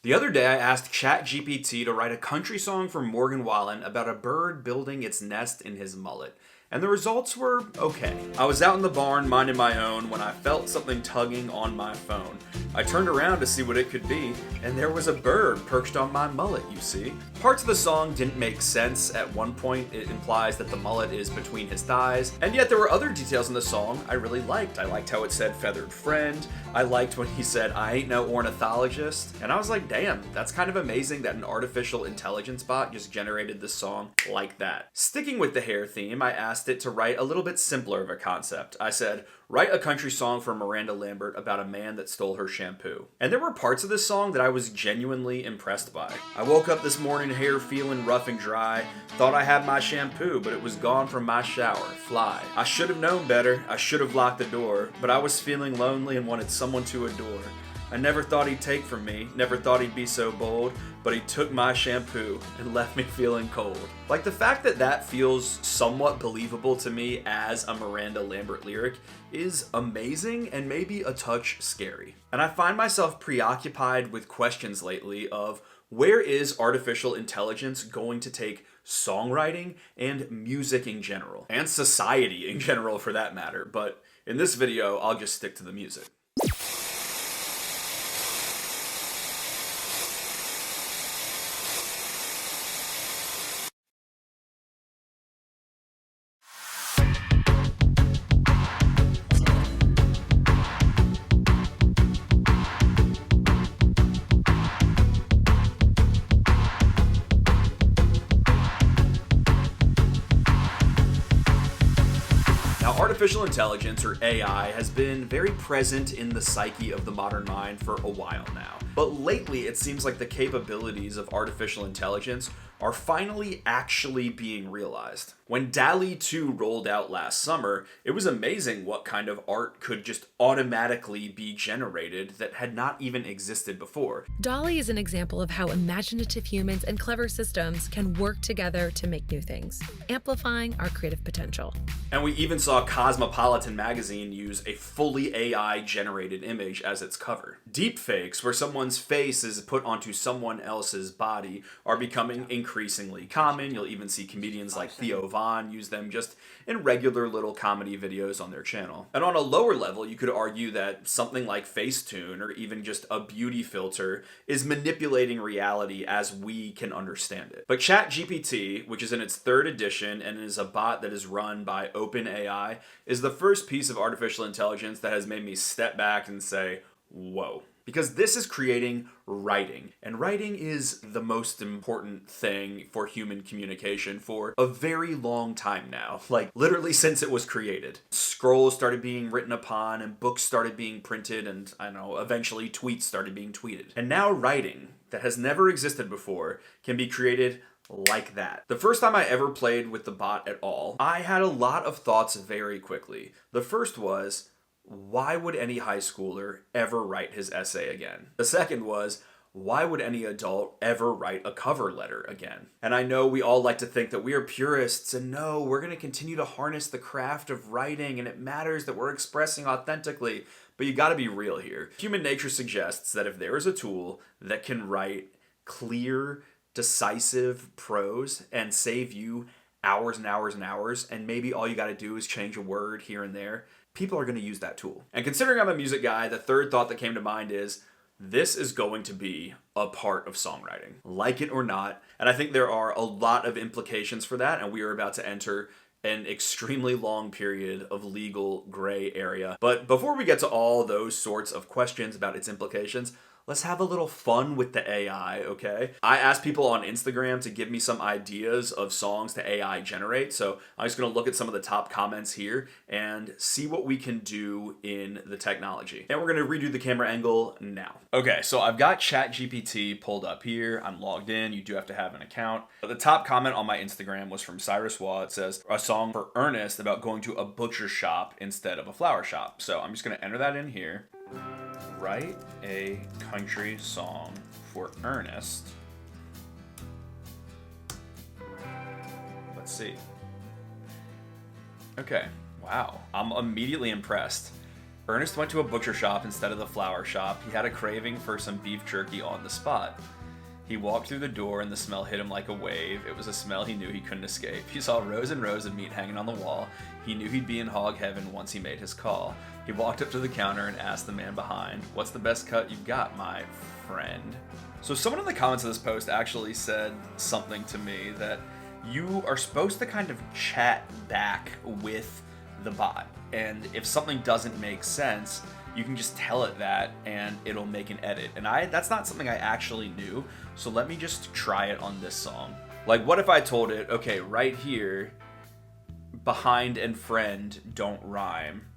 The other day I asked ChatGPT to write a country song for Morgan Wallen about a bird building its nest in his mullet. And the results were okay. I was out in the barn minding my own when I felt something tugging on my phone. I turned around to see what it could be, and there was a bird perched on my mullet, you see. Parts of the song didn't make sense. At one point, it implies that the mullet is between his thighs, and yet there were other details in the song I really liked. I liked how it said feathered friend. I liked when he said, I ain't no ornithologist. And I was like, damn, that's kind of amazing that an artificial intelligence bot just generated this song like that. Sticking with the hair theme, I asked it to write a little bit simpler of a concept. I said, write a country song for Miranda Lambert about a man that stole her shampoo. And there were parts of this song that I was genuinely impressed by. I woke up this morning, hair feeling rough and dry. Thought I had my shampoo, but it was gone from my shower. Fly. I should have known better. I should have locked the door. But I was feeling lonely and wanted someone to adore. I never thought he'd take from me, never thought he'd be so bold, but he took my shampoo and left me feeling cold. Like, the fact that that feels somewhat believable to me as a Miranda Lambert lyric is amazing and maybe a touch scary. And I find myself preoccupied with questions lately of where is artificial intelligence going to take songwriting and music in general, and society in general for that matter, but in this video I'll just stick to the music. Artificial intelligence, or AI, has been very present in the psyche of the modern mind for a while now. But lately, it seems like the capabilities of artificial intelligence are finally actually being realized. When DALL-E 2 rolled out last summer, it was amazing what kind of art could just automatically be generated that had not even existed before. DALL-E is an example of how imaginative humans and clever systems can work together to make new things, amplifying our creative potential. And we even saw Cosmopolitan magazine use a fully AI-generated image as its cover. Deepfakes, where someone's face is put onto someone else's body, are becoming increasingly common. You'll even see comedians like Theo Von use them just in regular little comedy videos on their channel. And on a lower level, you could argue that something like Facetune, or even just a beauty filter, is manipulating reality as we can understand it. But ChatGPT, which is in its 3rd edition and is a bot that is run by OpenAI, is the first piece of artificial intelligence that has made me step back and say, whoa. Because this is creating writing, and writing is the most important thing for human communication for a very long time now, like literally since it was created. Scrolls started being written upon, and books started being printed, and eventually tweets started being tweeted. And now writing, that has never existed before, can be created like that. The first time I ever played with the bot at all, I had a lot of thoughts very quickly. The first was, why would any high schooler ever write his essay again? The second was, why would any adult ever write a cover letter again? And I know we all like to think that we are purists, and no, we're going to continue to harness the craft of writing, and it matters that we're expressing authentically, but you got to be real here. Human nature suggests that if there is a tool that can write clear, decisive prose and save you hours and hours and hours, and maybe all you got to do is change a word here and there, people are going to use that tool. And considering I'm a music guy, the third thought that came to mind is, this is going to be a part of songwriting, like it or not. And I think there are a lot of implications for that, and we are about to enter an extremely long period of legal gray area. But before we get to all those sorts of questions about its implications, let's have a little fun with the AI, okay? I asked people on Instagram to give me some ideas of songs to AI generate, so I'm just gonna look at some of the top comments here and see what we can do in the technology. And we're gonna redo the camera angle now. Okay, so I've got ChatGPT pulled up here. I'm logged in. You do have to have an account. But the top comment on my Instagram was from Cyrus Waugh. It says, a song for Ernest about going to a butcher shop instead of a flower shop. So I'm just gonna enter that in here. Write a country song for Ernest. Let's see. Okay, wow. I'm immediately impressed. Ernest went to a butcher shop instead of the flower shop. He had a craving for some beef jerky on the spot. He walked through the door and the smell hit him like a wave. It was a smell he knew he couldn't escape. He saw rows and rows of meat hanging on the wall. He knew he'd be in hog heaven once he made his call. He walked up to the counter and asked the man behind, "What's the best cut you've got, my friend?" So someone in the comments of this post actually said something to me that you are supposed to kind of chat back with the bot. And if something doesn't make sense, you can just tell it that and it'll make an edit. And that's not something I actually knew, so let me just try it on this song. Like, what if I told it, okay, right here, behind and friend don't rhyme.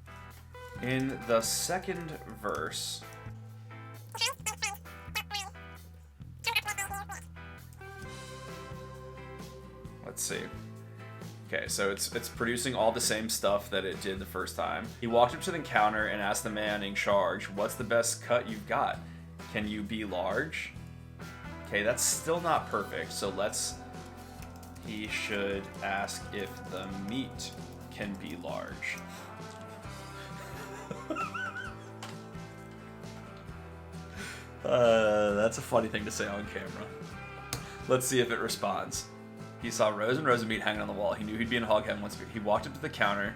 In the second verse, let's see. Okay, so it's producing all the same stuff that it did the first time. He walked up to the counter and asked the man in charge, "What's the best cut you've got? Can you be large?" Okay, that's still not perfect, so he should ask if the meat can be large. That's a funny thing to say on camera. Let's see if it responds. He saw rows and rows of meat hanging on the wall. He knew he'd be in hog heaven once. He walked up to the counter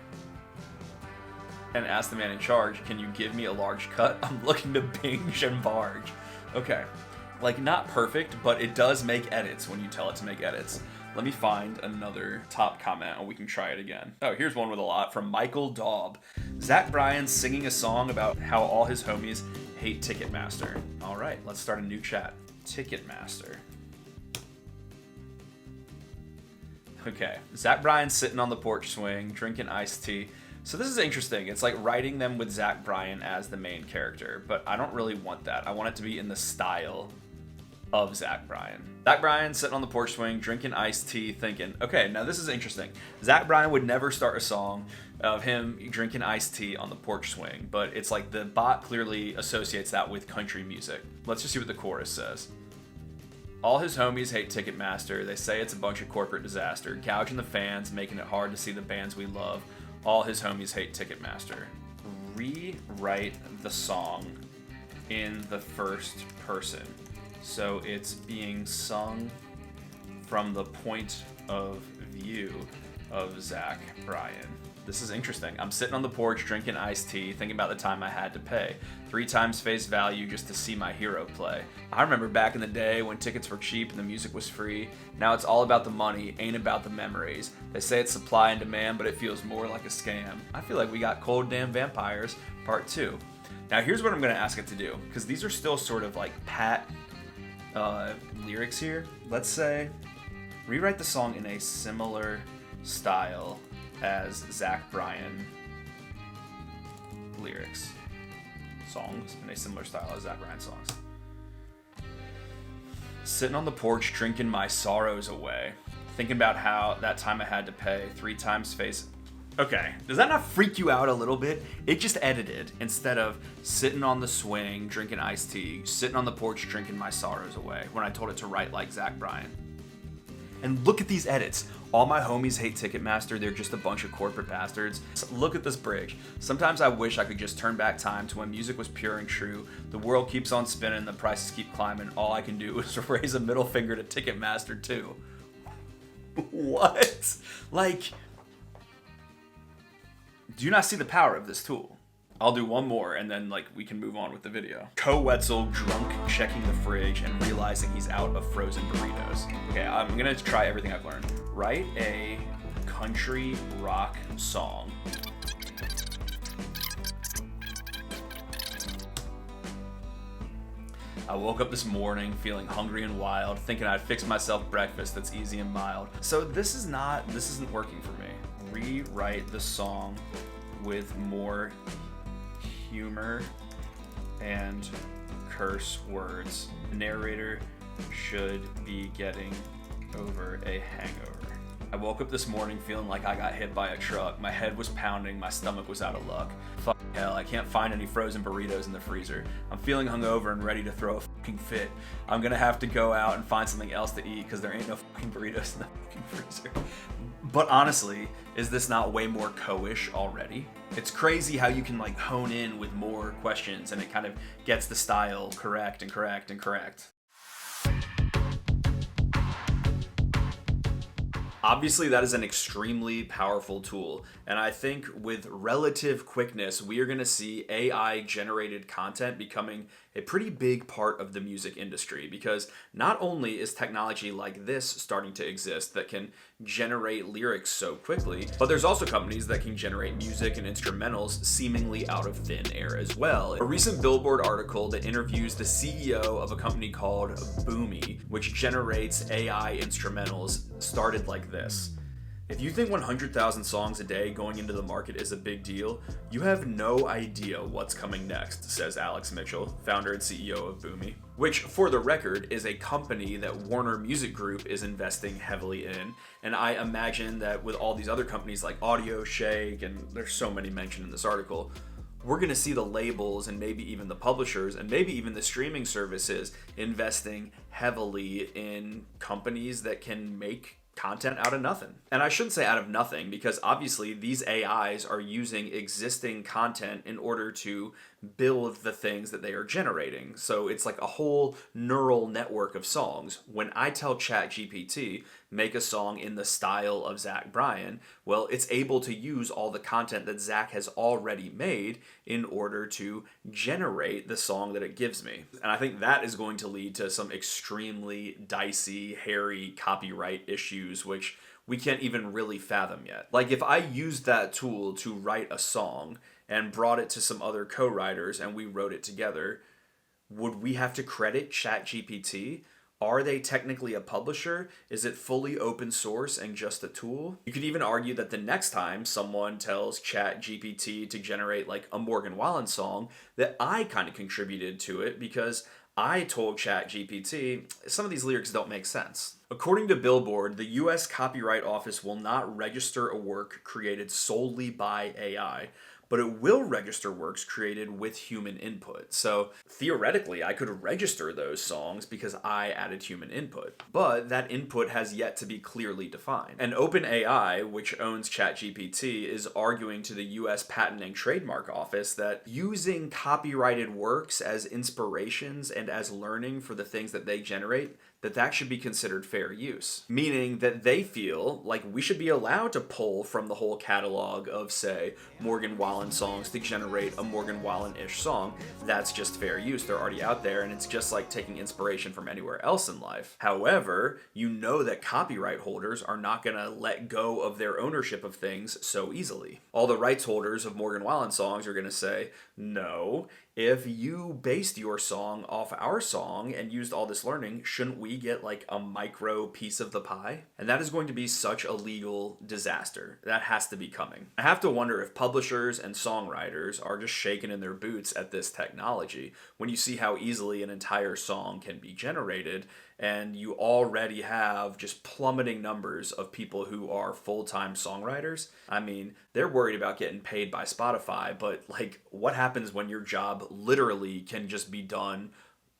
and asked the man in charge, "Can you give me a large cut? I'm looking to binge and barge." Okay, like, not perfect, but it does make edits when you tell it to make edits. Let me find another top comment and we can try it again. Oh, here's one with a lot from Michael Daub. Zach Bryan singing a song about how all his homies hate Ticketmaster. All right, let's start a new chat. Ticketmaster. Okay, Zach Bryan sitting on the porch swing, drinking iced tea. So this is interesting. It's like writing them with Zach Bryan as the main character, but I don't really want that. I want it to be in the style of Zach Bryan. Zach Bryan sitting on the porch swing, drinking iced tea, thinking, okay, now this is interesting. Zach Bryan would never start a song of him drinking iced tea on the porch swing, but it's like the bot clearly associates that with country music. Let's just see what the chorus says. All his homies hate Ticketmaster. They say it's a bunch of corporate disaster. Gouging the fans, making it hard to see the bands we love. All his homies hate Ticketmaster. Rewrite the song in the first person. So it's being sung from the point of view of Zach Bryan. This is interesting. I'm sitting on the porch drinking iced tea, thinking about the time I had to pay 3 times face value just to see my hero play. I remember back in the day when tickets were cheap and the music was free. Now it's all about the money, ain't about the memories. They say it's supply and demand, but it feels more like a scam. I feel like we got Cold Damn Vampires Part 2. Now here's what I'm gonna ask it to do, because these are still sort of like pat lyrics here. Let's say, rewrite the song in a similar style as Zach Bryan lyrics. Songs in a similar style as Zach Bryan songs. Sitting on the porch drinking my sorrows away. Thinking about how that time I had to pay 3 times face. Okay, does that not freak you out a little bit? It just edited instead of sitting on the swing drinking iced tea, sitting on the porch drinking my sorrows away when I told it to write like Zach Bryan. And look at these edits. All my homies hate Ticketmaster. They're just a bunch of corporate bastards. Look at this bridge. Sometimes I wish I could just turn back time to when music was pure and true. The world keeps on spinning. The prices keep climbing. All I can do is raise a middle finger to Ticketmaster too. What? Like, do you not see the power of this tool? I'll do one more and then we can move on with the video. Koe Wetzel drunk checking the fridge and realizing he's out of frozen burritos. Okay, I'm gonna try everything I've learned. Write a country rock song. I woke up this morning feeling hungry and wild, thinking I'd fix myself breakfast that's easy and mild. So this isn't working for me. Rewrite the song with more humor and curse words. The narrator should be getting over a hangover. I woke up this morning feeling like I got hit by a truck. My head was pounding, my stomach was out of luck. Fuck hell, I can't find any frozen burritos in the freezer. I'm feeling hungover and ready to throw a fucking fit. I'm gonna have to go out and find something else to eat because there ain't no fucking burritos in the fucking freezer. But honestly, is this not way more Koe-ish already? It's crazy how you can like hone in with more questions and it kind of gets the style correct and correct and correct. Obviously, that is an extremely powerful tool, and I think with relative quickness, we are going to see AI-generated content becoming a pretty big part of the music industry, because not only is technology like this starting to exist that can generate lyrics so quickly, but there's also companies that can generate music and instrumentals seemingly out of thin air as well. A recent Billboard article that interviews the CEO of a company called Boomy, which generates AI instrumentals, started like this. If you think 100,000 songs a day going into the market is a big deal, you have no idea what's coming next, says Alex Mitchell, founder and CEO of Boomy, which, for the record, is a company that Warner Music Group is investing heavily in. And I imagine that with all these other companies like Audio Shake, and there's so many mentioned in this article, we're going to see the labels and maybe even the publishers and maybe even the streaming services investing heavily in companies that can make content out of nothing. And I shouldn't say out of nothing, because obviously these AIs are using existing content in order to build the things that they are generating. So it's like a whole neural network of songs. When I tell ChatGPT, make a song in the style of Zach Bryan, well, it's able to use all the content that Zach has already made in order to generate the song that it gives me. And I think that is going to lead to some extremely dicey, hairy copyright issues, which we can't even really fathom yet. Like, if I used that tool to write a song and brought it to some other co-writers and we wrote it together, would we have to credit ChatGPT? Are they technically a publisher? Is it fully open source and just a tool? You could even argue that the next time someone tells ChatGPT to generate like a Morgan Wallen song, that I kind of contributed to it because I told ChatGPT some of these lyrics don't make sense. According to Billboard, the US Copyright Office will not register a work created solely by AI, but it will register works created with human input. So theoretically, I could register those songs because I added human input. But that input has yet to be clearly defined. And OpenAI, which owns ChatGPT, is arguing to the US Patent and Trademark Office that using copyrighted works as inspirations and as learning for the things that they generate, that should be considered fair use. Meaning that they feel like we should be allowed to pull from the whole catalog of, say, Morgan Wallen songs to generate a Morgan Wallen-ish song. That's just fair use. They're already out there, and it's just like taking inspiration from anywhere else in life. However, you know that copyright holders are not gonna let go of their ownership of things so easily. All the rights holders of Morgan Wallen songs are gonna say, no, if you based your song off our song and used all this learning, shouldn't we get like a micro piece of the pie? And that is going to be such a legal disaster. That has to be coming. I have to wonder if publishers and songwriters are just shaking in their boots at this technology when you see how easily an entire song can be generated, and you already have just plummeting numbers of people who are full-time songwriters. I mean, they're worried about getting paid by Spotify, but like, what happens when your job literally can just be done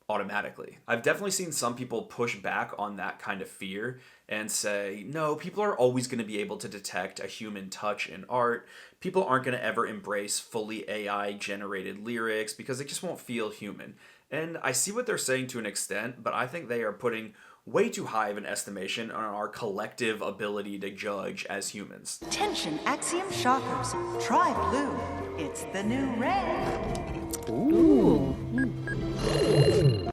automatically? I've definitely seen some people push back on that kind of fear and say, no, people are always going to be able to detect a human touch in art. People aren't going to ever embrace fully AI-generated lyrics because it just won't feel human. And I see what they're saying to an extent, but I think they are putting way too high of an estimation on our collective ability to judge as humans. Attention, Axiom shoppers. Try blue. It's the new red. Ooh.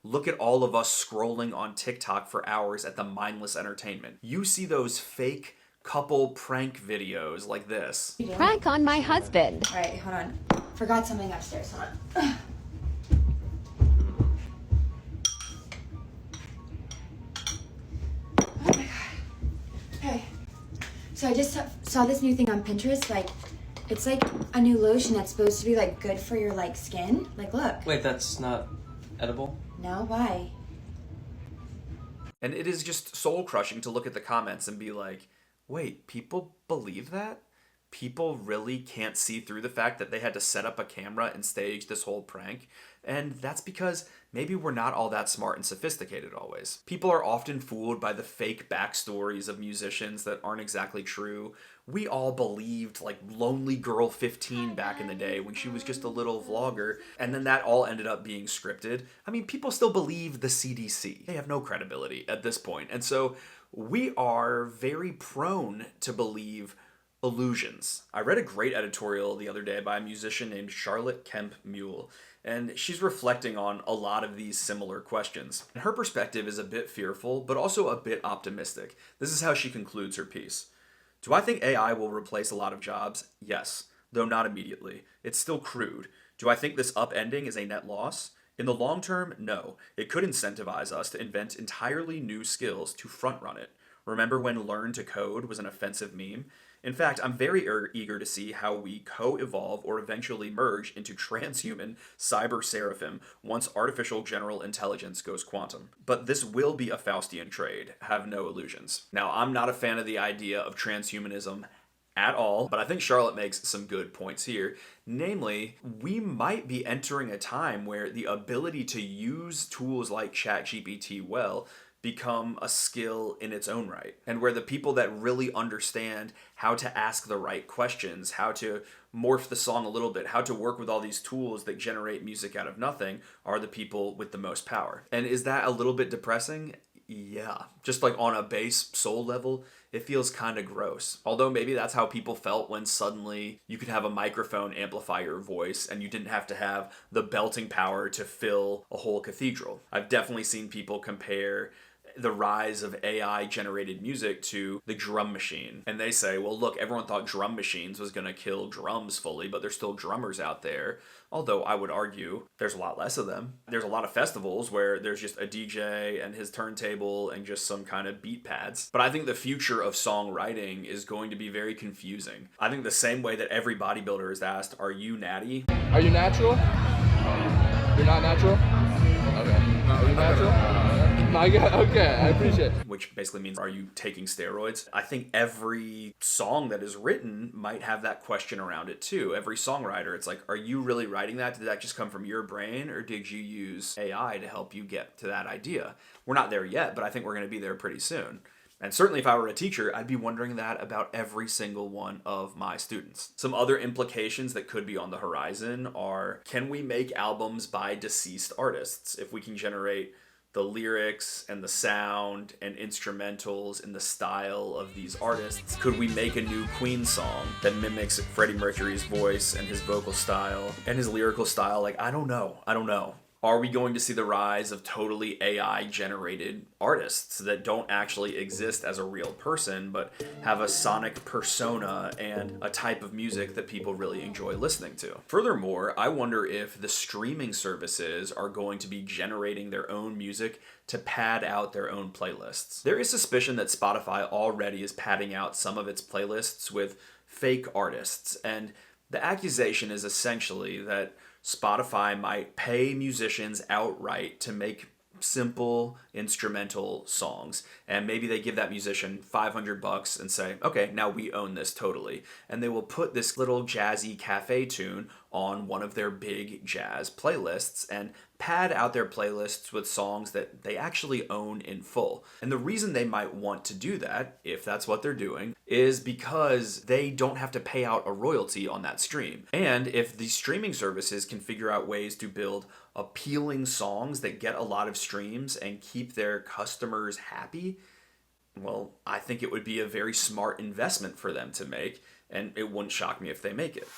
Look at all of us scrolling on TikTok for hours at the mindless entertainment. You see those fake couple prank videos like this. Prank on my husband. All right, hold on. Forgot something upstairs. Hold on. Oh my god. Hey. So I just saw this new thing on Pinterest. Like, it's like a new lotion that's supposed to be like good for your like skin. Like, look. Wait, that's not edible? No, why? And it is just soul crushing to look at the comments and be like, wait, people believe that? people really can't see through the fact that they had to set up a camera and stage this whole prank. And that's because maybe we're not all that smart and sophisticated always. People are often fooled by the fake backstories of musicians that aren't exactly true. We all believed like Lonely Girl 15 back in the day when she was just a little vlogger, and then that all ended up being scripted. I mean, people still believe the CDC. They have no credibility at this point. And so we are very prone to believe illusions. I read a great editorial the other day by a musician named Charlotte Kemp Mule, and she's reflecting on a lot of these similar questions. And her perspective is a bit fearful, but also a bit optimistic. This is how she concludes her piece. Do I think AI will replace a lot of jobs? Yes, though not immediately. It's still crude. Do I think this upending is a net loss? In the long term, no. It could incentivize us to invent entirely new skills to front run it. Remember when learn to code was an offensive meme? In fact, I'm very eager to see how we co-evolve or eventually merge into transhuman cyber seraphim once artificial general intelligence goes quantum. But this will be a Faustian trade, have no illusions. Now, I'm not a fan of the idea of transhumanism at all, but I think Charlotte makes some good points here. Namely, we might be entering a time where the ability to use tools like ChatGPT well become a skill in its own right, and where the people that really understand how to ask the right questions, how to morph the song a little bit, how to work with all these tools that generate music out of nothing are the people with the most power. And is that a little bit depressing? Yeah. Just like on a base soul level, it feels kind of gross. Although maybe that's how people felt when suddenly you could have a microphone amplify your voice and you didn't have to have the belting power to fill a whole cathedral. I've definitely seen people compare the rise of AI generated music to the drum machine. And they say, well, look, everyone thought drum machines was going to kill drums fully, but there's still drummers out there. Although I would argue there's a lot less of them. There's a lot of festivals where there's just a DJ and his turntable and just some kind of beat pads. But I think the future of songwriting is going to be very confusing. I think the same way that every bodybuilder is asked, are you natty? Are you natural? You're not natural? Okay. Are you natural? Okay, I appreciate it. Which basically means, are you taking steroids? I think every song that is written might have that question around it too. Every songwriter, it's like, are you really writing that? Did that just come from your brain, or did you use AI to help you get to that idea? We're not there yet, but I think we're going to be there pretty soon. And certainly if I were a teacher, I'd be wondering that about every single one of my students. Some other implications that could be on the horizon are, can we make albums by deceased artists? If we can generate the lyrics and the sound and instrumentals in the style of these artists, could we make a new Queen song that mimics Freddie Mercury's voice and his vocal style and his lyrical style? Like, I don't know. Are we going to see the rise of totally AI-generated artists that don't actually exist as a real person, but have a sonic persona and a type of music that people really enjoy listening to? Furthermore, I wonder if the streaming services are going to be generating their own music to pad out their own playlists. There is suspicion that Spotify already is padding out some of its playlists with fake artists, and the accusation is essentially that Spotify might pay musicians outright to make simple instrumental songs, and maybe they give that musician $500 and say, okay, now we own this totally, and they will put this little jazzy cafe tune on one of their big jazz playlists and pad out their playlists with songs that they actually own in full. And the reason they might want to do that, if that's what they're doing, is because they don't have to pay out a royalty on that stream. And if the streaming services can figure out ways to build appealing songs that get a lot of streams and keep their customers happy, well, I think it would be a very smart investment for them to make, and it wouldn't shock me if they make it.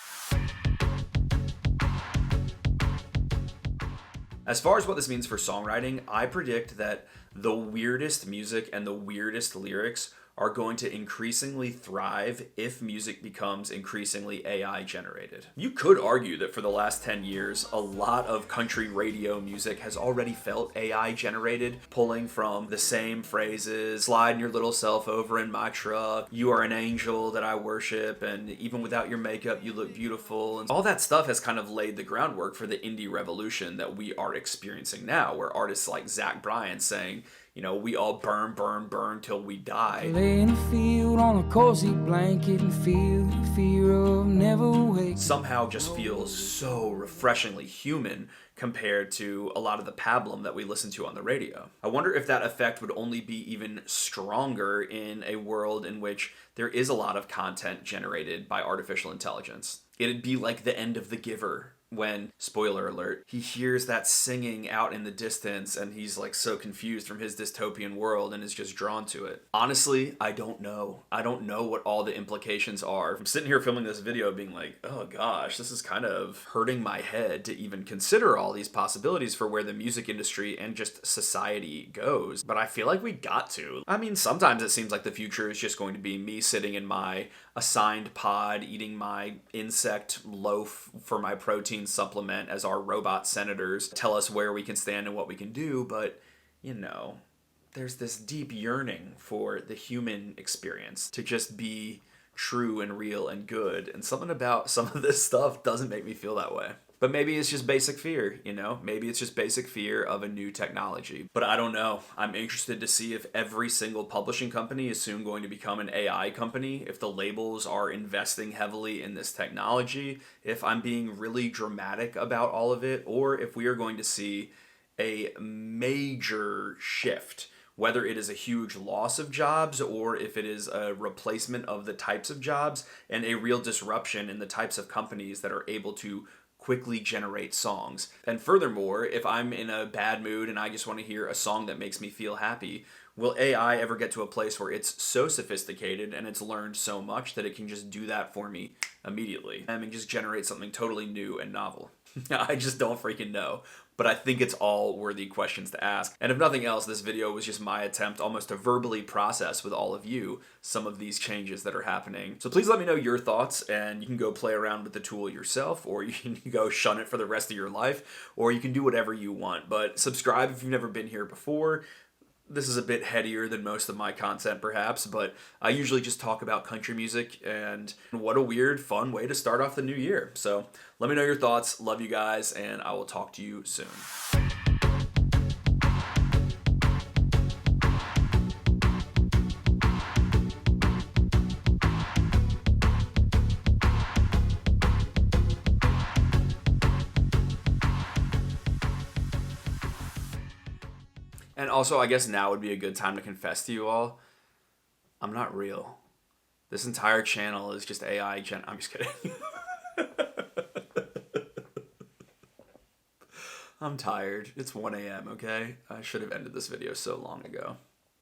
As far as what this means for songwriting, I predict that the weirdest music and the weirdest lyrics are going to increasingly thrive if music becomes increasingly AI generated. You could argue that for the last 10 years, a lot of country radio music has already felt AI generated, pulling from the same phrases, sliding your little self over in my truck, you are an angel that I worship, and even without your makeup, you look beautiful. And all that stuff has kind of laid the groundwork for the indie revolution that we are experiencing now, where artists like Zach Bryan saying, you know, we all burn, burn, burn till we die. Lay in a field on a cozy blanket and feel the fear of never waking. Somehow just feels so refreshingly human compared to a lot of the pablum that we listen to on the radio. I wonder if that effect would only be even stronger in a world in which there is a lot of content generated by artificial intelligence. It'd be like the end of The Giver, when, spoiler alert, he hears that singing out in the distance and he's like so confused from his dystopian world and is just drawn to it. Honestly, I don't know. I don't know what all the implications are. I'm sitting here filming this video being like, oh gosh, this is kind of hurting my head to even consider all these possibilities for where the music industry and just society goes. But I feel like we got to. I mean, sometimes it seems like the future is just going to be me sitting in my assigned pod eating my insect loaf for my protein supplement as our robot senators tell us where we can stand and what we can do, but you know, there's this deep yearning for the human experience to just be true and real and good, and something about some of this stuff doesn't make me feel that way. But maybe it's just basic fear, you know? Maybe it's just basic fear of a new technology. But I don't know. I'm interested to see if every single publishing company is soon going to become an AI company, if the labels are investing heavily in this technology, if I'm being really dramatic about all of it, or if we are going to see a major shift, whether it is a huge loss of jobs or if it is a replacement of the types of jobs and a real disruption in the types of companies that are able to quickly generate songs. And furthermore, if I'm in a bad mood and I just want to hear a song that makes me feel happy, will AI ever get to a place where it's so sophisticated and it's learned so much that it can just do that for me immediately? I mean, just generate something totally new and novel. I just don't freaking know. But I think it's all worthy questions to ask. And if nothing else, this video was just my attempt almost to verbally process with all of you some of these changes that are happening. So please let me know your thoughts, and you can go play around with the tool yourself, or you can go shun it for the rest of your life, or you can do whatever you want. But subscribe if you've never been here before. This is a bit headier than most of my content, perhaps, but I usually just talk about country music, and what a weird, fun way to start off the new year. So let me know your thoughts. Love you guys, and I will talk to you soon. And also, I guess now would be a good time to confess to you all, I'm not real. This entire channel is just AI I'm just kidding. I'm tired. It's 1 a.m., okay? I should have ended this video so long ago.